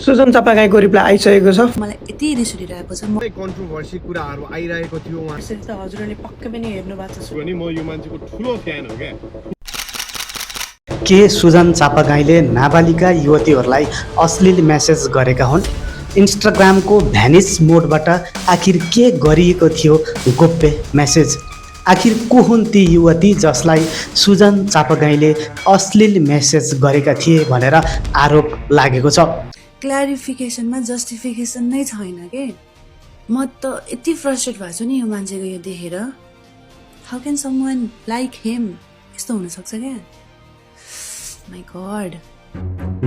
Sujan चापागाईको reply आइसकेको छ। मलाई यति रिस उठिरहेको छ। कन्ट्रोभर्सी कुराहरू आइरहेको थियो उहाँ त हजुरले पक्कै पनि हेर्नु भएको छ नि। म यो मान्छेको ठुलो फ्यान हो क्या। के सुजन चापागाईले नाबालिका युवतीहरूलाई अश्लील मेसेज गरेका हुन्? इन्स्टाग्रामको भ्यानिस मोडबाट आखिर के गरिएको थियो गोप्य मेसेज? आखिर को हुन् ती युवती जसलाई सुजन चापागाईले अश्लील मेसेज गरेका थिए भनेर आरोप लागेको छ? क्ल्यारिफिकेसनमा जस्टिफिकेसन नै छैन के। म त यति फ्रस्ट्रेट भएको छु नि यो मान्छेको यो देखेर। हाउ क्यान समवन लाइक हिम? यस्तो हुनसक्छ क्या? My God.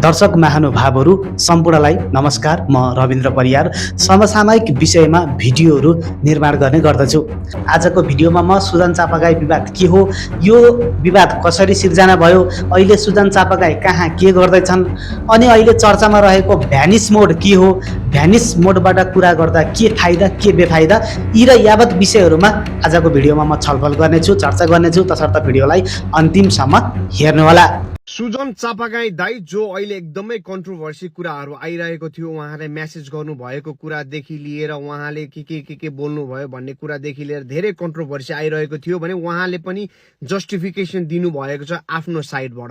दर्शक महानुभावहरू सम्पूर्णलाई नमस्कार। म रविन्द्र परियार समसामयिक विषयमा भिडियोहरू निर्माण गर्ने गर्दछु। आजको भिडियोमा म सुजन चापागाई विवाद के हो, यो विवाद कसरी सिर्जना भयो, अहिले सुजन चापागाई कहाँ के गर्दैछन्, अनि अहिले चर्चामा रहेको भ्यानिस मोड के हो, भ्यानिस मोडबाट कुरा गर्दा के फाइदा के बेफाइदा, यी र यावत विषयहरूमा आजको भिडियोमा म छलफल गर्नेछु, चर्चा गर्नेछु। तसर्थ भिडियोलाई अन्तिमसम्म हेर्नुहोला। सुजन चापागाई दाई जो अहिले एकदमै कन्ट्रोभर्सी कुराहरू आइरहेको थियो, उहाँले मेसेज गर्नुभएको कुरादेखि लिएर उहाँले के बोल्नु भयो भन्ने कुरादेखि लिएर धेरै कन्ट्रोभर्सी आइरहेको थियो भने उहाँले पनि जस्टिफिकेसन दिनुभएको छ आफ्नो साइडबाट।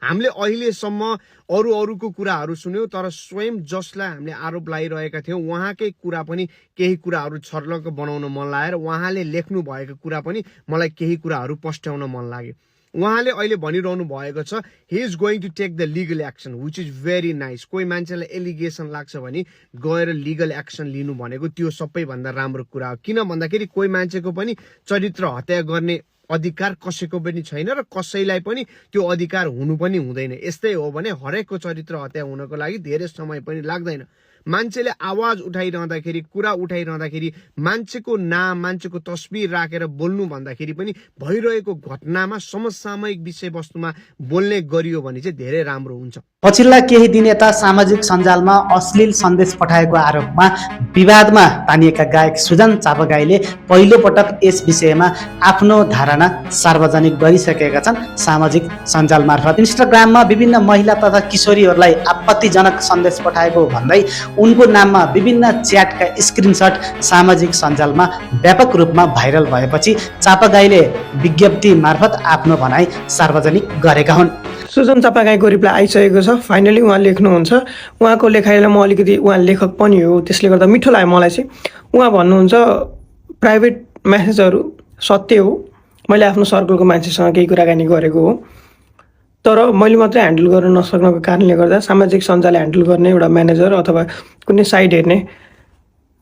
हामीले अहिलेसम्म अरूको कुराहरू सुन्यौँ, तर स्वयं जसलाई हामीले आरोप लगाइरहेका थियौँ उहाँकै कुरा पनि केही कुराहरू छर्लङ्ग बनाउन मन लागेर उहाँले लेख्नु भएको कुरा पनि मलाई केही कुराहरू पस्ट्याउन मन लाग्यो। उहाँले अहिले भनिरहनु भएको छ he is going to take the legal action which is very nice. कोही मान्छेलाई एलिगेसन लाग्छ भने गएर लिगल एक्सन लिनु भनेको त्यो सबैभन्दा राम्रो कुरा हो। किन भन्दाखेरि कोही मान्छेको पनि चरित्र हत्या गर्ने अधिकार कसैको पनि छैन र कसैलाई पनि त्यो अधिकार हुनु पनि हुँदैन। यस्तै हो भने हरेकको चरित्र हत्या हुनको लागि धेरै समय पनि लाग्दैन। मान्छेले आवाज उठाइरहँदाखेरि, कुरा उठाइरहँदाखेरि मान्छेको नाम, मान्छेको तस्बिर राखेर बोल्नु भन्दाखेरि पनि भइरहेको घटनामा समसामयिक विषयवस्तुमा बोल्ने गरियो भने चाहिँ धेरै राम्रो हुन्छ। पछिल्ला केही दिन यता सामाजिक सञ्जालमा अश्लील सन्देश पठाएको आरोपमा विवादमा तानिएका गायक सुजन चापागाईले पहिलो पटक यस विषयमा आफ्नो धारणा सार्वजनिक गरिसकेका छन् सामाजिक सञ्जाल मार्फत। इन्स्टाग्राममा विभिन्न महिला तथा किशोरीहरूलाई आपत्तिजनक सन्देश पठाएको भन्दै उनको नाममा विभिन्न च्याटका स्क्रिनशट सामाजिक सञ्जालमा व्यापक रूपमा भाइरल भएपछि चापागाईले विज्ञप्ति मार्फत आफ्नो भनाइ सार्वजनिक गरेका हुन्। सुजन चापागाईको रिप्लाई आइसकेको छ। फाइनली उहाँ लेख्नुहुन्छ, उहाँको लेखाइलाई म अलिकति, उहाँ लेखक पनि हो त्यसले गर्दा मिठो लाग्यो मलाई चाहिँ। उहाँ भन्नुहुन्छ प्राइभेट मेसेजहरू सत्य हो, मैले आफ्नो सर्कलको मान्छेसँग केही कुराकानी गरेको हो, तर मैले मात्रै ह्यान्डल गर्न नसक्नको कारणले गर्दा सामाजिक सञ्जाल ह्यान्डल गर्ने एउटा म्यानेजर अथवा कुनै साइड हेर्ने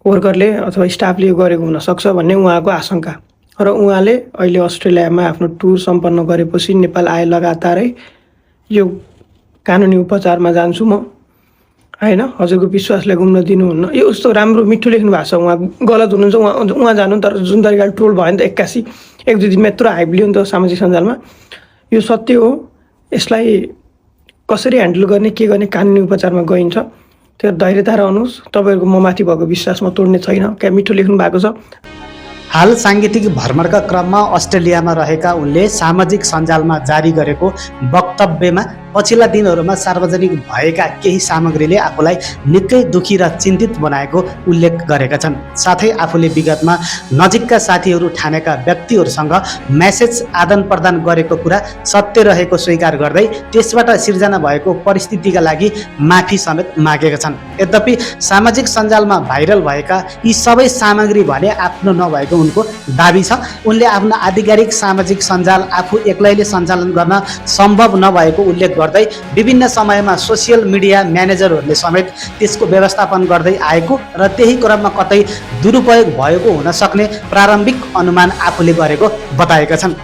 वर्करले अथवा स्टाफले यो गरेको हुनसक्छ भन्ने उहाँको आशंका। र उहाँले अहिले अस्ट्रेलियामा आफ्नो टुर सम्पन्न गरेपछि नेपाल आए लगातारै यो कानुनी उपचारमा जान्छु म, होइन हजुरको विश्वासलाई घुम्न दिनुहुन्न, यो यस्तो राम्रो मिठो लेख्नु भएको छ। उहाँ गलत हुनुहुन्छ, उहाँ जानु, तर जुन तरिकाले ट्रोल भयो नि त 81 1-2 दिनमा यत्रो हाइप लियो नि त सामाजिक सञ्जालमा। यो सत्य हो, यसलाई कसरी ह्यान्डल गर्ने के गर्ने कानुनी उपचारमा गइन्छ। त्यो धैर्यता रहनुहोस्, तपाईँहरूको म माथि भएको विश्वास म तोड्ने छैन। क्या मिठो लेख्नु भएको छ। हाल साङ्गीतिक भ्रमणका क्रममा अस्ट्रेलियामा रहेका उनले सामाजिक सञ्जालमा जारी गरेको वक्तव्यमा पछिल्ला दिनहरूमा सार्वजनिक भएका केही सामग्रीले आफूलाई निकै दुखी र चिन्तित बनाएको उल्लेख गरेका छन्। साथै आफूले विगतमा नजिकका साथीहरू ठानेका व्यक्तिहरूसँग मेसेज आदान प्रदान गरेको कुरा सत्य रहेको स्वीकार गर्दै त्यसबाट सिर्जना भएको परिस्थितिका लागि माफी समेत मागेका छन्। यद्यपि सामाजिक सञ्जालमा भाइरल भएका यी सबै सामग्री भने आफ्नो नभएको उनको दाबी छ। उनले आफ्नो आधिकारिक सामाजिक सञ्जाल आफू एक्लैले सञ्चालन गर्न सम्भव नभएको उल्लेख गर्दै विभिन्न समयमा सोसियल मिडिया म्यानेजरहरूले समेत त्यसको व्यवस्थापन गर्दै आएको र त्यही क्रममा कतै दुरुपयोग भएको हुन सक्ने प्रारम्भिक अनुमान आफूले गरेको बताएका छन्।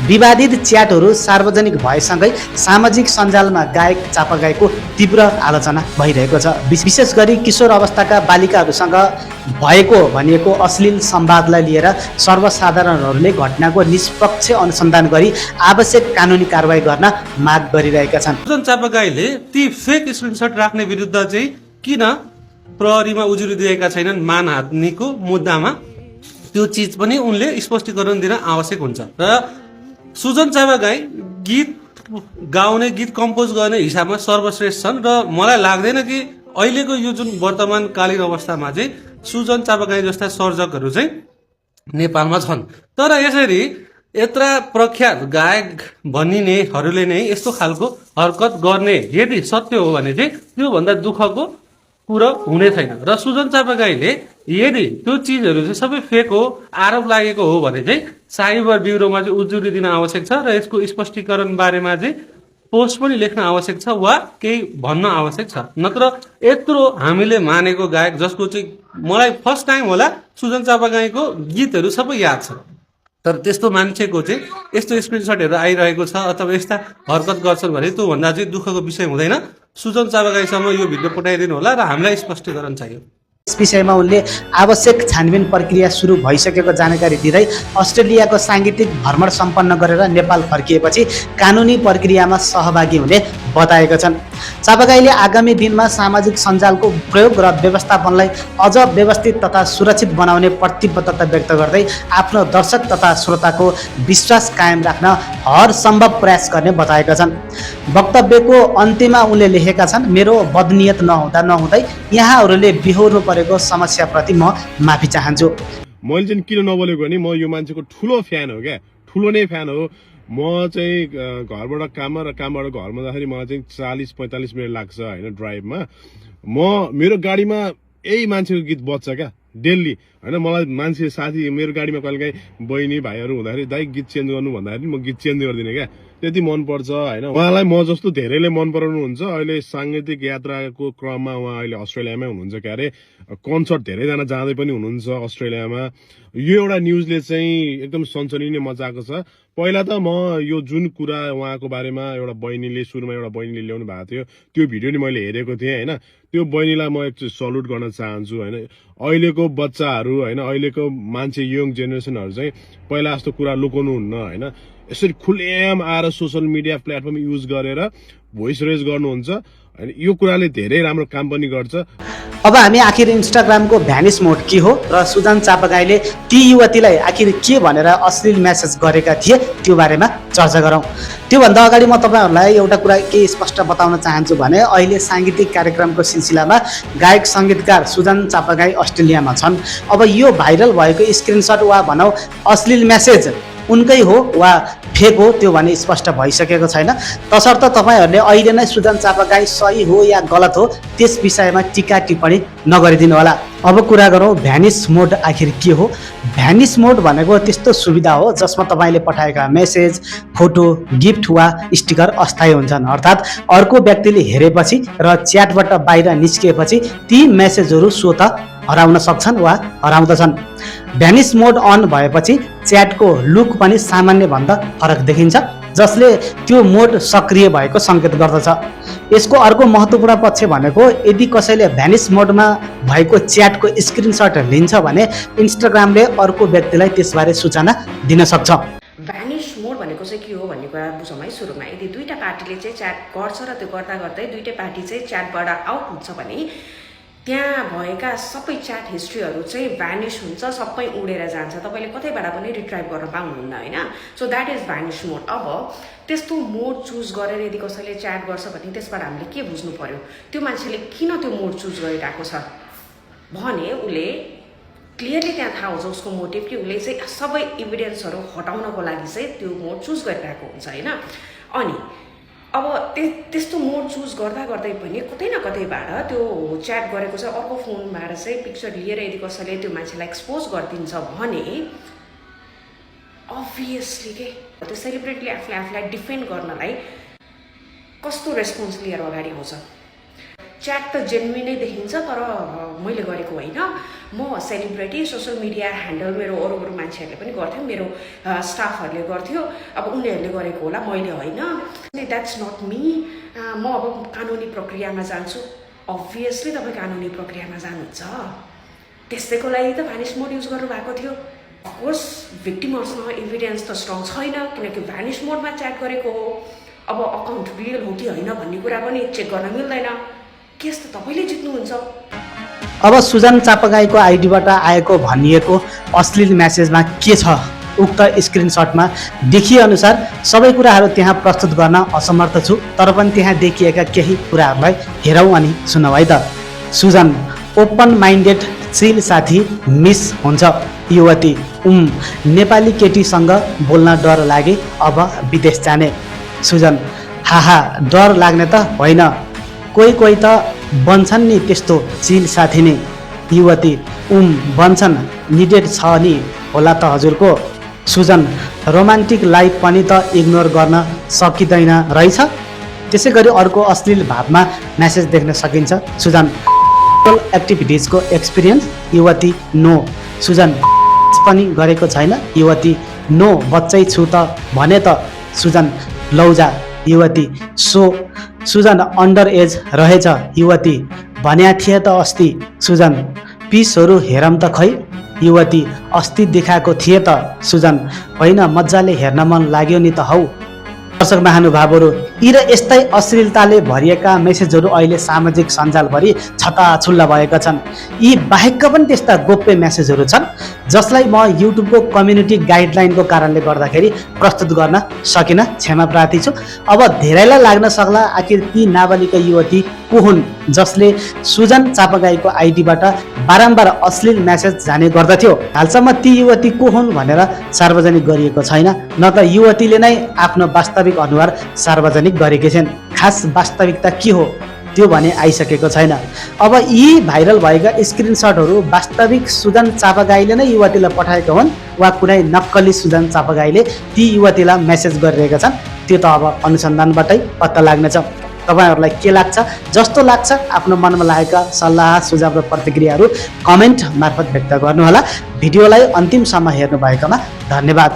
विवादित च्याटहरू सार्वजनिक भएसँगै सामाजिक सञ्जालमा गायक चापागाईको तीव्र आलोचना भइरहेको छ। विशेष गरी किशोर अवस्थाका बालिकाहरूसँग भएको भनिएको अश्लील संवादलाई लिएर सर्वसाधारणहरूले घटनाको निष्पक्ष अनुसन्धान गरी आवश्यक कानुनी कारबाही गर्न माग गरिरहेका छन्। सुजन चापागाईले ती फेक स्क्रिनशट राख्ने विरुद्ध चाहिँ किन प्रहरीमा उजुरी दिएका छैनन् मानहानिको मुद्दामा, त्यो चिज पनि उनले स्पष्टीकरण दिन आवश्यक हुन्छ। र सुजन चापागाई गीत गाउने, गीत कम्पोज गर्ने हिसाबमा सर्वश्रेष्ठ छन् र मलाई लाग्दैन कि अहिलेको यो जुन वर्तमानकालीन अवस्थामा चाहिँ सुजन चापागाई जस्ता सर्जकहरू चाहिँ नेपालमा छन्। तर यसरी यत्र प्रख्यात गायक भनिनेहरूले नै यस्तो खालको हरकत गर्ने यदि सत्य हो भने चाहिँ त्योभन्दा दुःखको कुरो हुने छैन। र सुजन चापागाईले यदि त्यो चिजहरू चाहिँ सबै फेक हो, आरोप लागेको हो भने चाहिँ साइबर ब्युरोमा चाहिँ उजुरी दिन आवश्यक छ र यसको स्पष्टीकरण बारेमा चाहिँ पोस्ट पनि लेख्न आवश्यक छ वा केही भन्न आवश्यक छ। नत्र यत्रो हामीले मानेको गायक जसको चाहिँ मलाई फर्स्ट टाइम होला सुजन चापागाईको गीतहरू सबै याद छ, तर त्यस्तो मान्छेको चाहिँ यस्तो स्क्रिनसटहरू आइरहेको छ अथवा यस्ता हरकत गर्छन् भने त्योभन्दा चाहिँ दुःखको विषय हुँदैन। सुजन चापागाईसम्म यो भिडियो पठाइदिनु होला र हामीलाई स्पष्टीकरण चाहियो। यस विषयमा उनले आवश्यक छानबिन प्रक्रिया सुरु भइसकेको जानकारी दिँदै अस्ट्रेलियाको साङ्गीतिक भ्रमण सम्पन्न गरेर नेपाल फर्किएपछि कानुनी प्रक्रियामा सहभागी हुने बताएका छन्। चापागाईले आगामी दिनमा सामाजिक सञ्जालको प्रयोग र व्यवस्थापनलाई अझ व्यवस्थित तथा सुरक्षित बनाउने प्रतिबद्धता व्यक्त गर्दै आफ्नो दर्शक तथा श्रोताको विश्वास कायम राख्न हर सम्भव प्रयास गर्ने बताएका छन्। वक्तव्यको अन्त्यमा उनले लेखेका छन्, मेरो बदनियत नहुँदै यहाँहरूले बिहोर्नु परेको समस्याप्रति म माफी चाहन्छु। मैले चाहिँ किन नबोलेको भने म यो मान्छेको ठुलो फ्यान हो क्या, ठुलो नै फ्यान हो। म चाहिँ घरबाट काममा र कामबाट घरमा जाँदाखेरि मलाई चाहिँ 40-45 मिनट लाग्छ होइन ड्राइभमा। मेरो गाडीमा यही मान्छेको गीत बज्छ क्या डेली होइन। मलाई मान्छे साथी मेरो गाडीमा कहिलेकाहीँ बहिनी भाइहरू हुँदाखेरि दाइ गीत चेन्ज गर्नु भन्दाखेरि म गीत चेन्ज गरिदिने क्या, त्यति मनपर्छ होइन। उहाँलाई म जस्तो धेरैले मन पराउनुहुन्छ। अहिले साङ्गीतिक यात्राको क्रममा उहाँ अहिले अस्ट्रेलियामै हुनुहुन्छ क्या अरे, कन्सर्ट धेरैजना जाँदै पनि हुनुहुन्छ अस्ट्रेलियामा। यो एउटा न्युजले चाहिँ एकदम सनसनी नै मचाएको छ। पहिला त म यो जुन कुरा उहाँको बारेमा सुरुमा एउटा बहिनीले ल्याउनु भएको थियो त्यो भिडियो नि मैले हेरेको थिएँ होइन। त्यो बहिनीलाई म एकचोटि सल्युट गर्न चाहन्छु होइन। अहिलेको बच्चाहरू होइन, अहिलेको मान्छे यङ जेनेरेसनहरू चाहिँ पहिला जस्तो कुरा लुकाउनुहुन्न होइन। यसरी खुलेआम आएर सोसल मिडिया प्लेटफर्म युज गरेर भोइस रेज गर्नुहुन्छ होइन। यो कुराले धेरै राम्रो काम पनि गर्छ। अब हामी आखिर इन्स्टाग्रामको भ्यानिस मोड के हो र सुजन चापागाईले ती युवतीलाई आखिर के भनेर अश्लील मेसेज गरेका थिए त्यो बारेमा चर्चा गरौँ। त्योभन्दा अगाडि म तपाईँहरूलाई एउटा कुरा के स्पष्ट बताउन चाहन्छु भने अहिले साङ्गीतिक कार्यक्रमको सिलसिलामा गायक सङ्गीतकार सुजन चापागाई अस्ट्रेलियामा छन्। अब यो भाइरल भएको स्क्रिनसट वा भनौँ अश्लील मेसेज उनकै हो वा फेक हो त्यो भने स्पष्ट भइसकेको छैन। तसर्थ तपाईँहरूले अहिले नै सुजन चापागाई सही हो या गलत हो त्यस विषयमा टिका टिप्पणी नगरिदिनु होला। अब कुरा गरौँ भ्यानिस मोड आखिर के हो। भ्यानिस मोड भनेको त्यस्तो सुविधा हो जसमा तपाईँले पठाएका मेसेज, फोटो, गिफ्ट वा स्टिकर अस्थायी हुन्छन्। अर्थात् अर्को व्यक्तिले हेरेपछि र च्याटबाट बाहिर निस्किएपछि ती मेसेजहरू स्वत हराउन सक्छन् वा हराउँदछन्। भ्यानिस मोड अन भएपछि च्याटको लुक पनि सामान्यभन्दा फरक देखिन्छ, जसले त्यो मोड सक्रिय भएको सङ्केत गर्दछ। यसको अर्को महत्त्वपूर्ण पक्ष भनेको यदि कसैले भ्यानिस मोडमा भएको च्याटको स्क्रिनसट लिन्छ भने इन्स्टाग्रामले अर्को व्यक्तिलाई त्यसबारे सूचना दिन सक्छ। भ्यानिस मोड भनेको चाहिँ के हो भन्ने कुरा बुझौँ है। सुरुमा यदि दुईवटा पार्टीले चाहिँ च्याट गर्छ र त्यो गर्दा गर्दै दुईटै पार्टी चाहिँ च्याटबाट आउट हुन्छ भने त्यहाँ भएका सबै च्याट हिस्ट्रीहरू चाहिँ भ्यानिस हुन्छ, सबै उडेर जान्छ। तपाईँले कतैबाट पनि रिट्राइभ गर्न पाउनुहुन्न होइन। सो द्याट इज भ्यानिस मोड। अब त्यस्तो मोड चुज गरेर यदि कसैले च्याट गर्छ भने त्यसबाट हामीले के बुझ्नु पर्यो, त्यो मान्छेले किन त्यो मोड चुज गरिरहेको छ भने उसले क्लियरली त्यहाँ थाहा हुन्छ उसको मोटिभ कि उसले चाहिँ सबै इभिडेन्सहरू हटाउनको लागि चाहिँ त्यो मोड चुज गरिरहेको हुन्छ होइन। अनि अब त्यस्तो मोड चुज गर्दा गर्दै पनि कतै न कतैबाट त्यो च्याट गरेको चाहिँ अर्को फोनबाट चाहिँ पिक्चर लिएर यदि कसैले त्यो मान्छेलाई एक्सपोज गरिदिन्छ भने अभियसली के त्यो सेलिब्रिटीले आफूलाई डिफेन्ड गर्नलाई कस्तो रेस्पोन्स लिएर अगाडि आउँछ। च्याट त जेन्युइनै देखिन्छ तर मैले गरेको होइन, म सेलिब्रिटी, सोसल मिडिया ह्यान्डल मेरो अरू मान्छेहरूले पनि गर्थ्यो, मेरो स्टाफहरूले गर्थ्यो, अब उनीहरूले गरेको होला, मैले होइन। That's not me. म अब कानुनी प्रक्रियामा जान्छु। अभियसली तपाईँ कानुनी प्रक्रियामा जानुहुन्छ, त्यसैको लागि त भ्यानिस मोड युज गर्नुभएको थियो। अफकोर्स भिक्टिमहरूसँग इभिडेन्स त स्ट्रङ छैन किनकि भ्यानिस मोडमा च्याट गरेको हो। अब अकाउन्ट रियल हो कि होइन भन्ने कुरा पनि चेक गर्न मिल्दैन। केस त तपाईँले जित्नुहुन्छ। अब सुजन चापागाईको आइडीबाट आएको भनिएको अश्लील मेसेजमा के छ उक्त स्क्रिनसटमा देखिए अनुसार सबै कुराहरू त्यहाँ प्रस्तुत गर्न असमर्थ छु, तर पनि त्यहाँ देखिएका केही कुराहरूलाई हेरौँ अनि सुनौ है त। सुजन ओपन माइन्डेड चिल साथी मिस हुन्छ। युवती नेपाली केटीसँग बोल्न डर लागे अब विदेश जाने। सुजन हाहा डर लाग्ने त होइन, कोही कोही त बन्छन् नि त्यस्तो चिल साथी नै। युवती बन्छन्, निडेड छ नि होला त हजुरको। सुजन रोमान्टिक लाइफ पनि त इग्नोर गर्न सकिँदैन रहेछ। त्यसै गरी अर्को अश्लील भावमा मेसेज देख्न सकिन्छ। सुजन एक्टिभिटिजको एक्सपिरियन्स। युवती नो। सुजन पनि गरेको छैन। युवती नो बच्चै छु त भने त। सुजन लौजा। युवती सुजन अन्डर एज रहेछ। युवती भन्या थिए त अस्ति। सुजन पिसहरू हेरम त खै। युवती अस्ति देखाएको थिए त। सुजन होइन, मजाले हेर्न मन लाग्यो नि त हौ। दर्शक महानुभावहरू, यी र यस्तै अश्लीलताले भरिएका मेसेजहरू अहिले सामाजिक सञ्जालभरि छताछुल्ल भएका छन्। यी बाहेकका पनि त्यस्ता गोप्य मेसेजहरू छन् जसलाई म युट्युबको कम्युनिटी गाइडलाइनको कारणले गर्दाखेरि प्रस्तुत गर्न सकिनँ, क्षमा प्रार्थी छु। अब धेरैलाई लाग्न सक्ला आखिर ती नाबालिका युवती को हुन् जसले सुजन चापागाईको आइडीबाट बारम्बार अश्लील मेसेज जाने गर्दथ्यो। हालसम्म ती युवती को हुन् भनेर सार्वजनिक गरिएको छैन, न त युवतीले नै आफ्नो वास्तविक अनुहार सार्वजनिक गरेकी छिन्। खास वास्तविकता के हो त्यो भने आइसकेको छैन। अब यी भाइरल भएका स्क्रिनसटहरू वास्तविक सुजन चापागाईले नै युवतीलाई पठाएका हुन् वा कुनै नक्कली सुजन चापागाईले ती युवतीलाई मेसेज गरिरहेका छन्, त्यो त अब अनुसन्धानबाटै पत्ता लाग्नेछ। तपाईहरुलाई के लाग्छ? जस्तो लाग्छ आफ्नो मनमा लागेका सल्लाह सुझाव र प्रतिक्रियाहरू कमेन्ट मार्फत व्यक्त गर्नुहोला। भिडियोलाई अन्तिमसम्म हेर्नु भएकोमा धन्यवाद।